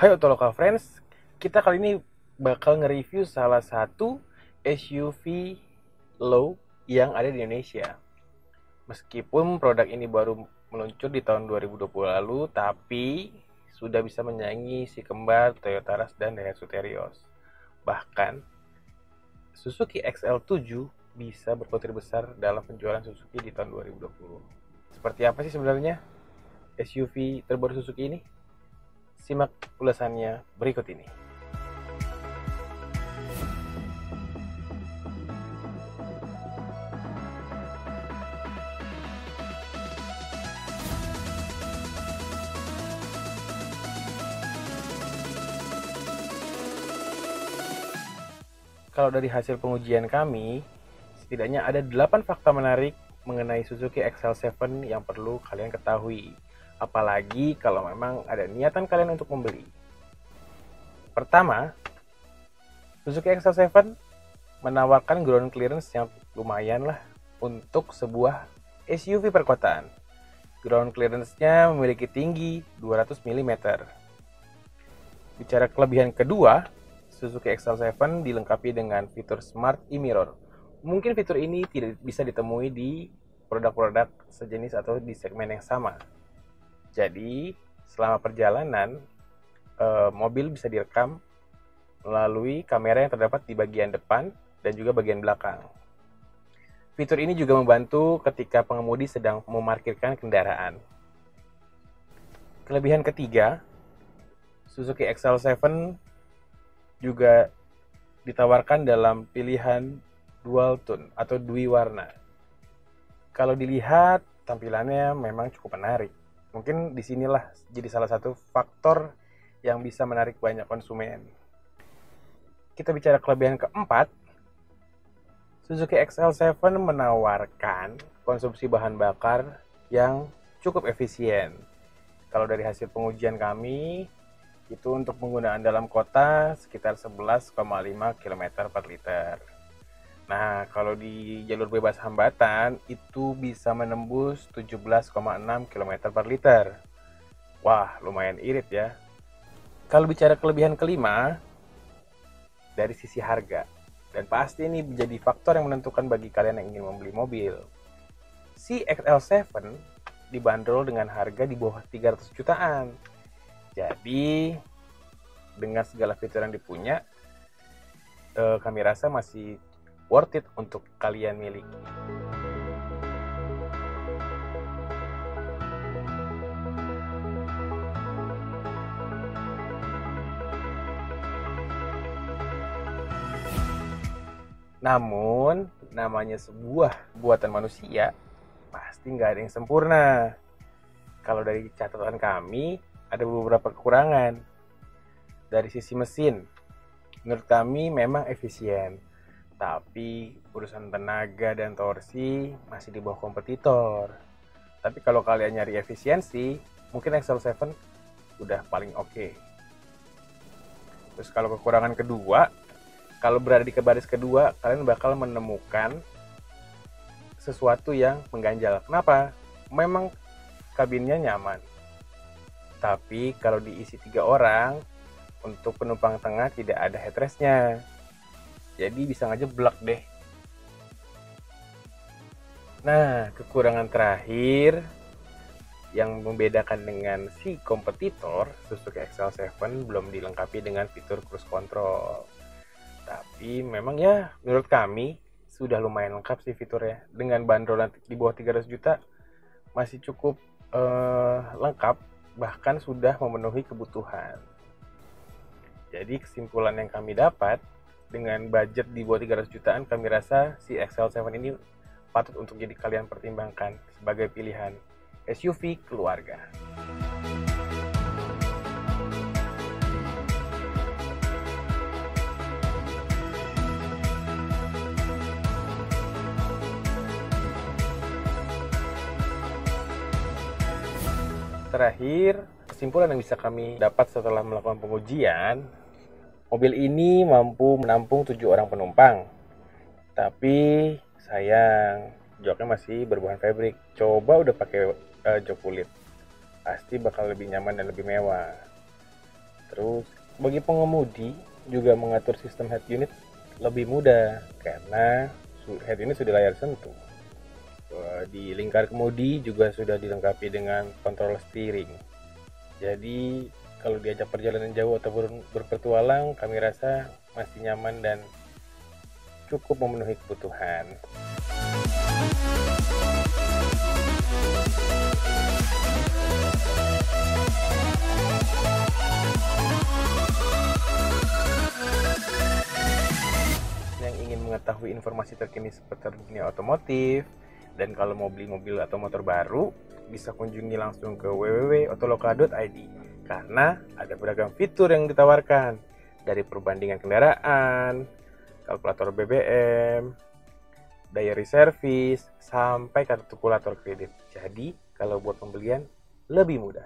Hai Otoloka Friends, kita kali ini bakal nge-review salah satu SUV low yang ada di Indonesia. Meskipun produk ini baru meluncur di tahun 2020 lalu, tapi sudah bisa menyaingi si kembar Toyota Rush dan Daihatsu Terios. Bahkan, Suzuki XL7 bisa berpotensi besar dalam penjualan Suzuki di tahun 2020. Seperti apa sih sebenarnya SUV terbaru Suzuki ini? Simak ulasannya berikut ini. Kalau dari hasil pengujian kami, setidaknya ada 8 fakta menarik mengenai Suzuki XL7 yang perlu kalian ketahui. Apalagi kalau memang ada niatan kalian untuk membeli. Pertama, Suzuki XL7 menawarkan ground clearance yang lumayan lah untuk sebuah SUV perkotaan. Ground clearance-nya memiliki tinggi 200 mm. Bicara kelebihan kedua, Suzuki XL7 dilengkapi dengan fitur Smart e-Mirror. Mungkin fitur ini tidak bisa ditemui di produk-produk sejenis atau di segmen yang sama. Jadi, selama perjalanan, mobil bisa direkam melalui kamera yang terdapat di bagian depan dan juga bagian belakang. Fitur ini juga membantu ketika pengemudi sedang memarkirkan kendaraan. Kelebihan ketiga, Suzuki XL7 juga ditawarkan dalam pilihan dual tone atau dwi warna. Kalau dilihat, tampilannya memang cukup menarik. Mungkin disinilah jadi salah satu faktor yang bisa menarik banyak konsumen. Kita bicara kelebihan keempat, Suzuki XL7 menawarkan konsumsi bahan bakar yang cukup efisien. Kalau dari hasil pengujian kami, itu untuk penggunaan dalam kota sekitar 11,5 km per liter. Nah, kalau di jalur bebas hambatan itu bisa menembus 17,6 km per liter. Wah, lumayan irit ya. Kalau bicara kelebihan kelima, dari sisi harga. Dan pasti ini menjadi faktor yang menentukan bagi kalian yang ingin membeli mobil. Si XL7 dibanderol dengan harga di bawah 300 jutaan. Jadi, dengan segala fitur yang dipunya, kami rasa masih worth it untuk kalian miliki. Namun, namanya sebuah buatan manusia, pasti nggak ada yang sempurna. Kalau dari catatan kami, ada beberapa kekurangan. Dari sisi mesin, menurut kami memang efisien, tapi urusan tenaga dan torsi masih di bawah kompetitor. Tapi kalau kalian nyari efisiensi, mungkin XL7 udah paling oke. Terus kalau kekurangan kedua, kalau berada di baris kedua, kalian bakal menemukan sesuatu yang mengganjal. Kenapa? Memang kabinnya nyaman, tapi kalau diisi 3 orang, untuk penumpang tengah tidak ada headrestnya, jadi bisa ngejeblak deh. Nah, kekurangan terakhir yang membedakan dengan si kompetitor, Suzuki XL7 belum dilengkapi dengan fitur cruise control. Tapi memang ya, menurut kami sudah lumayan lengkap sih fiturnya. Dengan bandrol di bawah 300 juta masih cukup lengkap, bahkan sudah memenuhi kebutuhan. Jadi kesimpulan yang kami dapat, dengan budget di bawah 300 jutaan, kami rasa si XL7 ini patut untuk jadi kalian pertimbangkan sebagai pilihan SUV keluarga. Terakhir, kesimpulan yang bisa kami dapat setelah melakukan pengujian, mobil ini mampu menampung 7 orang penumpang. Tapi sayang, joknya masih berbahan fabric. Coba udah pakai jok kulit, pasti bakal lebih nyaman dan lebih mewah. Terus bagi pengemudi juga mengatur sistem head unit lebih mudah karena head unit sudah layar sentuh. Di lingkar kemudi juga sudah dilengkapi dengan kontrol steering. Jadi kalau diajak perjalanan jauh ataupun berpetualang, kami rasa masih nyaman dan cukup memenuhi kebutuhan. Yang ingin mengetahui informasi terkini seputar dunia otomotif, dan kalau mau beli mobil atau motor baru, bisa kunjungi langsung ke www.otoloka.id karena ada beragam fitur yang ditawarkan, dari perbandingan kendaraan, kalkulator BBM, diary service, sampai kalkulator kredit. Jadi, kalau buat pembelian lebih mudah.